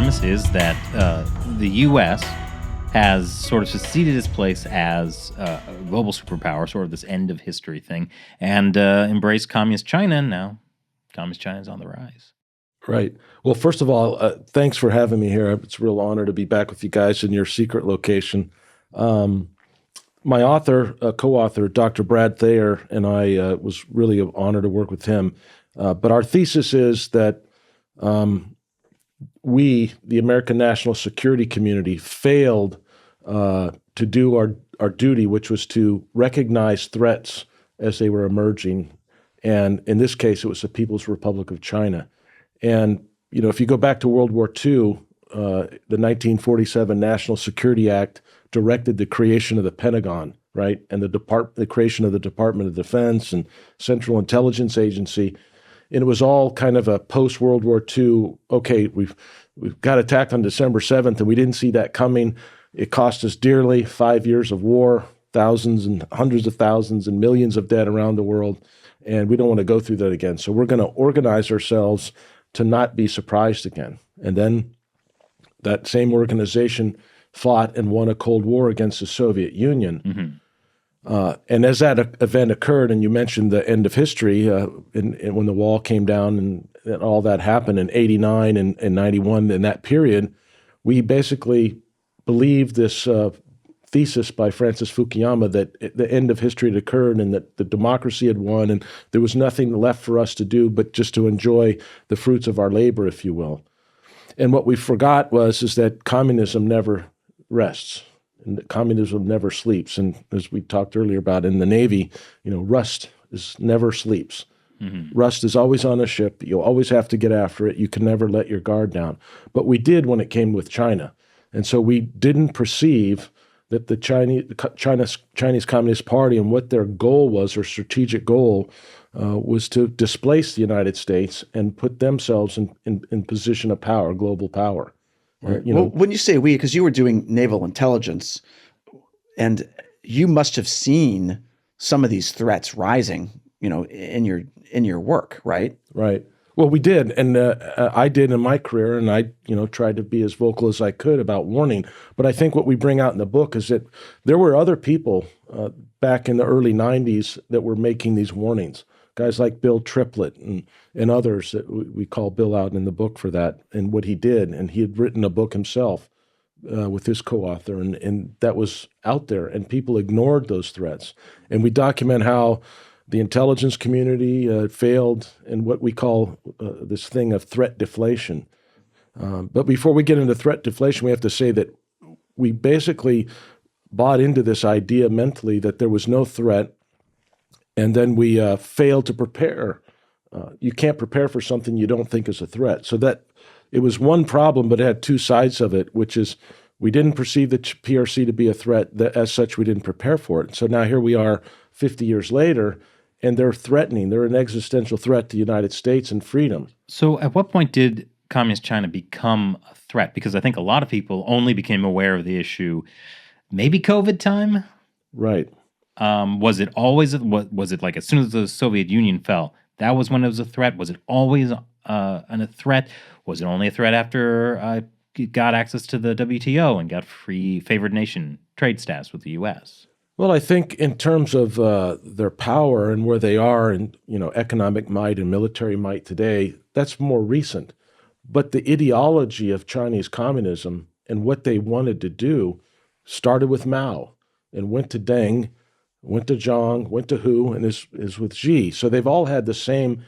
premise is that the U.S. has sort of succeeded its place as a global superpower, sort of this end of history thing, and embraced communist China. And now communist China is on the rise. Right. Well, first of all, thanks for having me here. It's a real honor to be back with you guys in your secret location. My co-author, Dr. Brad Thayer, and I was really an honor to work with him. But our thesis is that we, the American national security community, failed to do our duty, which was to recognize threats as they were emerging. And in this case, it was the People's Republic of China. And, if you go back to World War II, the 1947 National Security Act directed the creation of the Pentagon, right? And the creation of the Department of Defense and Central Intelligence Agency. And it was all kind of a post-World War II, okay, we've got attacked on December 7th, and we didn't see that coming. It cost us dearly, 5 years of war, thousands and hundreds of thousands and millions of dead around the world, and we don't want to go through that again. So we're going to organize ourselves to not be surprised again. And then that same organization fought and won a Cold War against the Soviet Union. Mm-hmm. And as that event occurred, and you mentioned the end of history, when the wall came down and all that happened in 89 and 91, in that period, we basically believed this thesis by Francis Fukuyama that the end of history had occurred and that the democracy had won and there was nothing left for us to do but just to enjoy the fruits of our labor, if you will. And what we forgot is that communism never rests. And that communism never sleeps. And as we talked earlier about in the Navy, rust never sleeps. Mm-hmm. Rust is always on a ship. You'll always have to get after it. You can never let your guard down. But we did when it came with China. And so we didn't perceive that the Chinese Communist Party and what their goal was, their strategic goal, was to displace the United States and put themselves in position of power, global power. Right. When you say we, because you were doing naval intelligence, and you must have seen some of these threats rising, in your work, right? Right. Well, we did, and I did in my career, and I, tried to be as vocal as I could about warning. But I think what we bring out in the book is that there were other people back in the early 90s that were making these warnings. Guys like Bill Triplett and others that we call Bill out in the book for that and what he did. And he had written a book himself with his co-author, and that was out there, and people ignored those threats. And we document how the intelligence community failed in what we call this thing of threat deflation. But before we get into threat deflation, we have to say that we basically bought into this idea mentally that there was no threat, and then we failed to prepare. You can't prepare for something you don't think is a threat. So that it was one problem, but it had two sides of it, which is we didn't perceive the PRC to be a threat. As such, we didn't prepare for it. So now here we are 50 years later, and they're threatening. They're an existential threat to the United States and freedom. So at what point did Communist China become a threat? Because I think a lot of people only became aware of the issue maybe COVID time? Right. Was it always, was it like as soon as the Soviet Union fell, that was when it was a threat? Was it always a threat? Was it only a threat after got access to the WTO and got free favored nation trade status with the U.S.? Well, I think in terms of their power and where they are and, economic might and military might today, that's more recent. But the ideology of Chinese communism and what they wanted to do started with Mao and went to Deng, went to Zhang, went to Hu, and is with Xi. So they've all had the same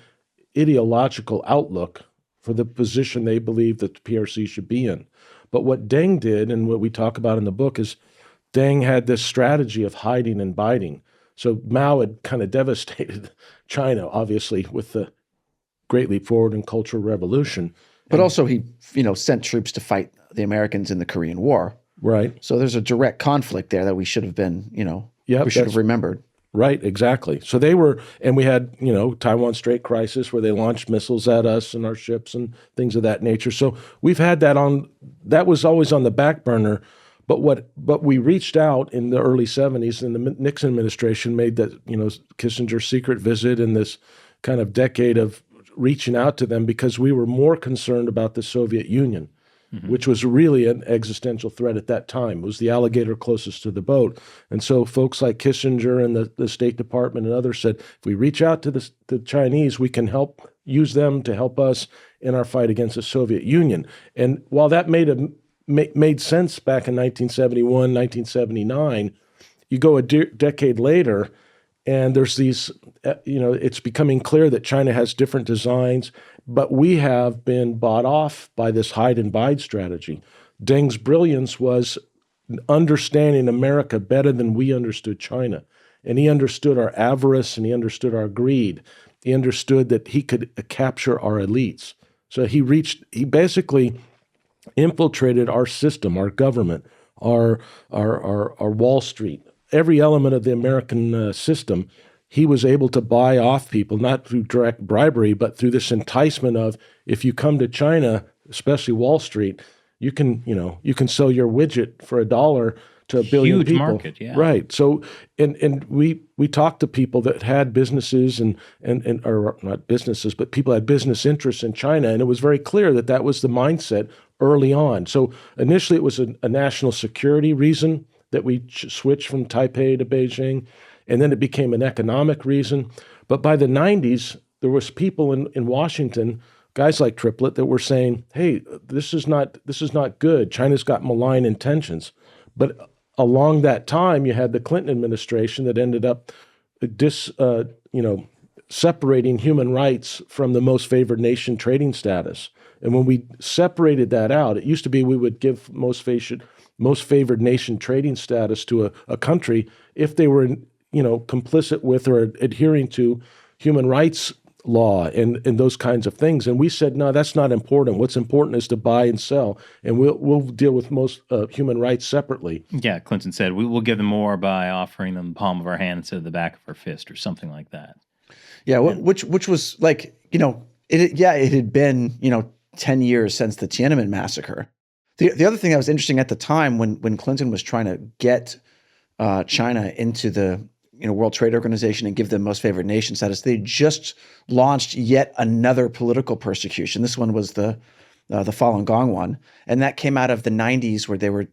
ideological outlook for the position they believe that the PRC should be in. But what Deng did, and what we talk about in the book, is Deng had this strategy of hiding and biding. So Mao had kind of devastated China, obviously, with the Great Leap Forward and Cultural Revolution. But also he, sent troops to fight the Americans in the Korean War. Right. So there's a direct conflict there that we should have been, Yep, we should have remembered. Right, exactly. So they were, and we had, Taiwan Strait crisis where they launched missiles at us and our ships and things of that nature. So we've had that was always on the back burner. But we reached out in the early 70s, and the Nixon administration made that, Kissinger's secret visit and this kind of decade of reaching out to them because we were more concerned about the Soviet Union which was really an existential threat at that time. It was the alligator closest to the boat. And so folks like Kissinger and the State Department and others said, if we reach out to the Chinese, we can use them to help us in our fight against the Soviet Union. And while that made sense back in 1971, 1979, you go a decade later, and there's these, it's becoming clear that China has different designs, but we have been bought off by this hide and bide strategy. Deng's brilliance was understanding America better than we understood China. And he understood our avarice and he understood our greed. He understood that he could capture our elites. So he basically infiltrated our system, our government, our Wall Street, every element of the American system. He was able to buy off people, not through direct bribery, but through this enticement of, if you come to China, especially Wall Street, you can sell your widget for $1 to a billion people. Huge market, yeah. Right. So, and we talked to people that had businesses and or not businesses, but people had business interests in China, and it was very clear that was the mindset early on. So initially, it was a national security reason that we switched from Taipei to Beijing. And then it became an economic reason. But by the 90s, there was people in Washington, guys like Triplett, that were saying, hey, this is not good. China's got malign intentions. But along that time, you had the Clinton administration that ended up separating human rights from the most favored nation trading status. And when we separated that out, it used to be we would give most favored nation trading status to a country if they were complicit with or adhering to human rights law and those kinds of things. And we said, no, that's not important. What's important is to buy and sell, and we'll deal with most human rights separately. Yeah, Clinton said, we will give them more by offering them the palm of our hand instead of the back of our fist or something like that. Yeah, which was like, it had been, 10 years since the Tiananmen massacre. The other thing that was interesting at the time when Clinton was trying to get China into the World Trade Organization and give them most favored nation status, they just launched yet another political persecution. This one was the Falun Gong one, and that came out of the 90s where they were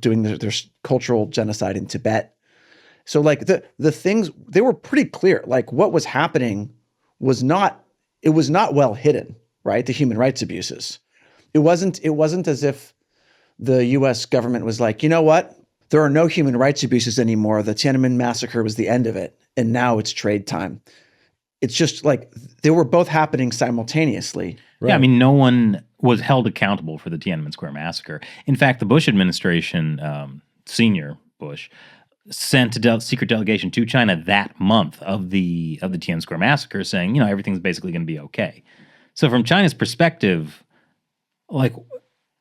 doing their cultural genocide in Tibet. So like the things, they were pretty clear. Like what was happening was not well hidden, right? The human rights abuses. It wasn't as if the U.S. government was like, you know what? There are no human rights abuses anymore. The Tiananmen massacre was the end of it, and now it's trade time. It's just like they were both happening simultaneously. Right? Yeah, I mean, no one was held accountable for the Tiananmen Square massacre. In fact, the Bush administration, senior Bush, sent a secret delegation to China that month of the Tiananmen Square massacre, saying, everything's basically going to be okay. So from China's perspective, like,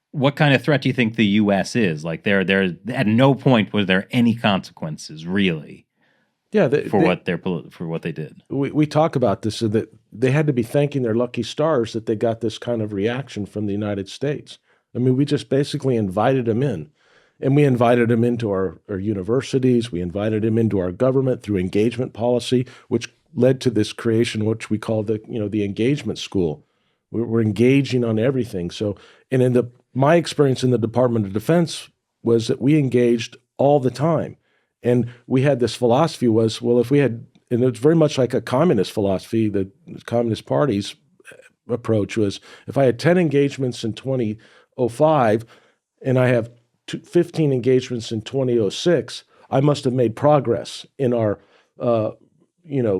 what kind of threat do you think the U.S. is? Like, there at no point was there any consequences, really, for what they did. We talk about this, so that they had to be thanking their lucky stars that they got this kind of reaction from the United States. I mean, we just basically invited them in, and we invited them into our universities. We invited them into our government through engagement policy, which led to this creation, which we call the engagement school. We're engaging on everything. So, and in my experience in the Department of Defense was that we engaged all the time. And we had this philosophy was, well, if we had, and it's very much like a communist philosophy, the Communist Party's approach was, if I had 10 engagements in 2005 and I have 15 engagements in 2006, I must have made progress in our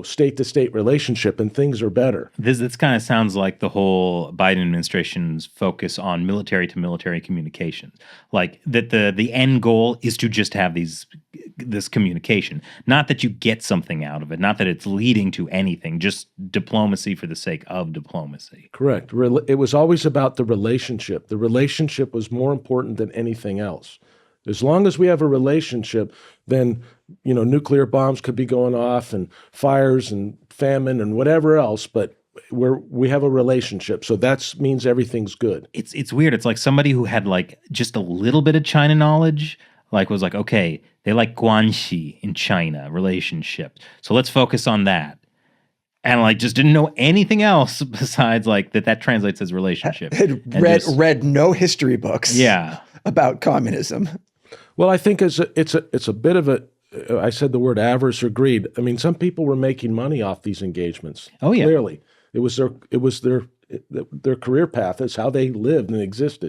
state-to-state relationship, and things are better. This kind of sounds like the whole Biden administration's focus on military-to-military communications. Like that the end goal is to just have this communication. Not that you get something out of it, not that it's leading to anything, just diplomacy for the sake of diplomacy. Correct. It was always about the relationship. The relationship was more important than anything else. As long as we have a relationship, then nuclear bombs could be going off and fires and famine and whatever else, but we have a relationship, so that means everything's good. It's weird. It's like somebody who had like just a little bit of China knowledge, like was like, okay, they like guanxi in China relationships, so let's focus on that. and like just didn't know anything else besides like that translates as relationship. Had And read no history books Yeah. about communism. Well, I think it's a bit of a. I said the word avarice or greed. I mean, some people were making money off these engagements. Oh, yeah. Clearly, it was their career path. It's how they lived and existed.